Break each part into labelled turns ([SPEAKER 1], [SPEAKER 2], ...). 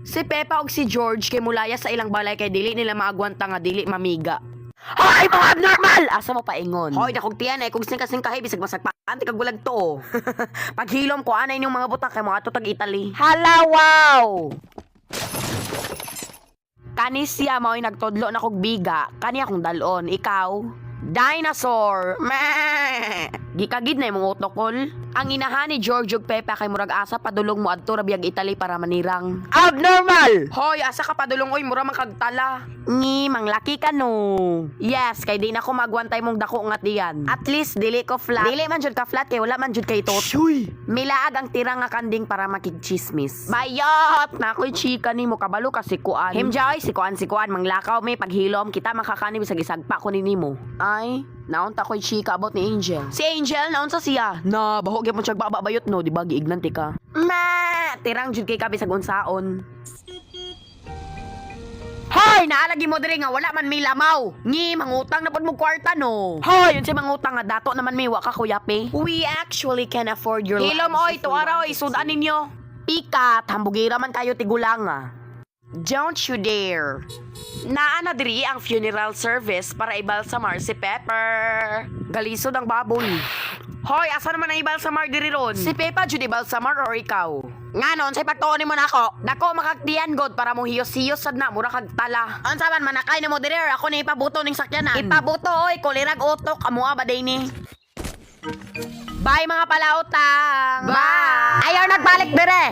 [SPEAKER 1] Si Pepa og si George kay mulaya sa ilang balay kay dili nila maagwanta nga dili mamiga. Hoy, mga abnormal! Asa mo paingon? Hoy, dakog tiyan kung sing kahi bisag masagpaan ti kag bulag to. Paghilom ko anay ning mga butak kay mga atog Italy. Hala, wow! Kani siya mao'y nagtodlo na kog biga, kani akong dalon, ikaw? Dinosaur! Meh! Gikagid na imong utokol. Ang inahan ni George ug Pepa kay murag asa padulong mo adto ra biyag Italy para manirang. Abnormal! Hoy, asa ka padulong oy, mura man kagtala. Ngi, manglaki ka no. Yes, kay di na ko magwantay mong dako ngat diyan. At least dili ko flat. Dili man jud ka flat kay wala man jud kay tot. Shuy! Milaag ang tira nga kanding para makigchismis. Bayot! Na ako'y chika nimo kabalo ka sikuan. Himjay, sikuan manglakaw may paghilom kita makakani bisag isagpa ko nimo. Ay, naunta ko'y chika about ni Angel. Si Angel, naunsa siya? Na, bahog yung siyag babayot no, di ba? Giignanti ka. Ma! Tirang jud kay kabi sa unsaon. Hoy! Naalagi mo diri nga wala man may lamaw. Ngi, mangutang na pod mo kwarta no. Hoy! Yun si mangutang nga dato naman may waka kuyape. We actually can afford your lives. Hilom oy, tuara oy, sudan ninyo. Pikat, hambugira man kayo tigulanga. Don't you dare. Naana diri ang funeral service para ibalsamar si Pepper. Galisod ang baboy. Hoy, asa naman ang ibalsamar diri ron? Si Pepa jud ibalsamar or ikaw? Nganon, say pagtuonin mo nako. Dako makagtiyan god para mo hiyos-hiyos sad na mura kag tala. Unsa man manakay nimo diri ako ni ipabuto ning sakyanan. Ipabuto oy, kulirag utok amo ba day ni. Bye mga palautang. Bye. Ayaw nagbalik dire.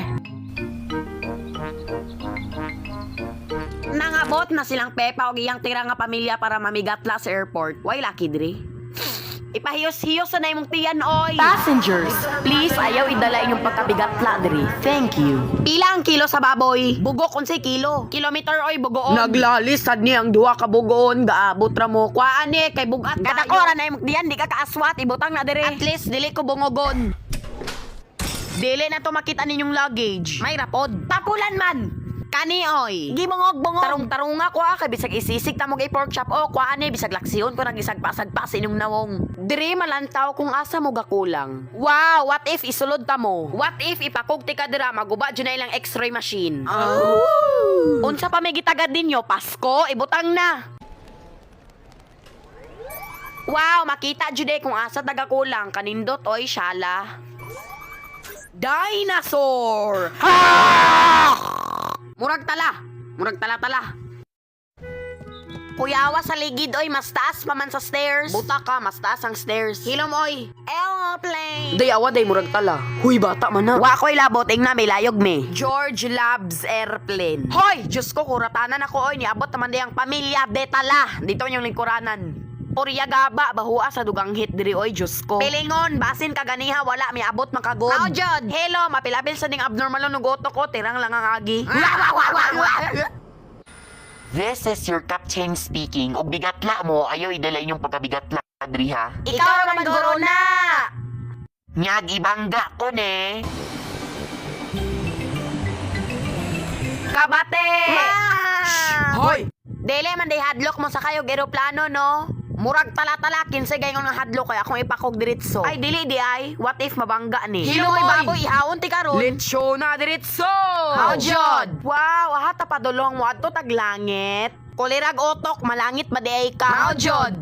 [SPEAKER 1] Nangabot na silang Pepa o iyang tira nga pamilya para mamigatla sa airport. Why lucky dre? Ipahiyos-hiyos na imong tiyan oy. Passengers, please ayaw idala inyong pagkabigatla dre. Thank you. Pila ang kilo sa baboy? Bugok unsay kilo. Kilometer oy bugoon. Naglalis sad ni ang duha ka bugoon gaabot ra mo. Kuan ni kay bugat kayo. Gadakora na imong tiyan di ka kaaswat ibutang na dre. At least dili ko bungogon. Dili na to makita ninyong luggage. May rapod. Papulan man. Kani oy, gibongog-bongog. Tarong-tarunga ko kay bisag isisig ta mo gay pork chop o kuani bisag laksiyon ko nagisagpa-sagpa sa inyong nawong. Diri malantaw kung asa mo gakulang. Wow, what if isulod ta mo? What if ipakugti ka dira maguba jud na ilang X-ray machine? Oh. Unsa pa may gitagad ninyo? Pasko, ibutang na. Wow, makita jud kung asa tagakulang kanindot oy syala. Dinosaur! Ha! Murag tala. Kuyawa sa ligid oy, mas taas pa man sa stairs. Buta ka, mas taas ang stairs. Hilom oy. Airplane. Day awa day murag tala. Huy bata man na. Wa ko'y labot na may layog me. George loves airplane. Hoy, Diyos ko kuratanan ako oy, niabot naman day ang pamilya de tala. Dito yung lingkuranan. Puriya gaba, bahua sa dugang hit diri oy, Diyos ko. Pilingon, basin kaganiha, wala, may abot makagod. Mao jud. Hello, mapilapil sa ding abnormal no goto ko, tirang lang ang agi.
[SPEAKER 2] This is your captain speaking. Og bigatla mo, ayaw idala inyong pagkabigatla, diri ha.
[SPEAKER 1] Ikaw naman guro na.
[SPEAKER 2] Nyag ibangga ko ne.
[SPEAKER 1] Kabate!
[SPEAKER 2] Hoy!
[SPEAKER 1] Dele man day hadlok mo sa kayo eroplano no? Murag tala-tala kinsay gayon nga hadlok kay akong ipakog diretso. Ay dili di ay, what if mabangga ni? Hiloy baboy ihawon ti karon. Lechon na diretso. How jud? Wow, hata padulong mo adto tag langit. Kulirag otok malangit ba di ay ka? How jud?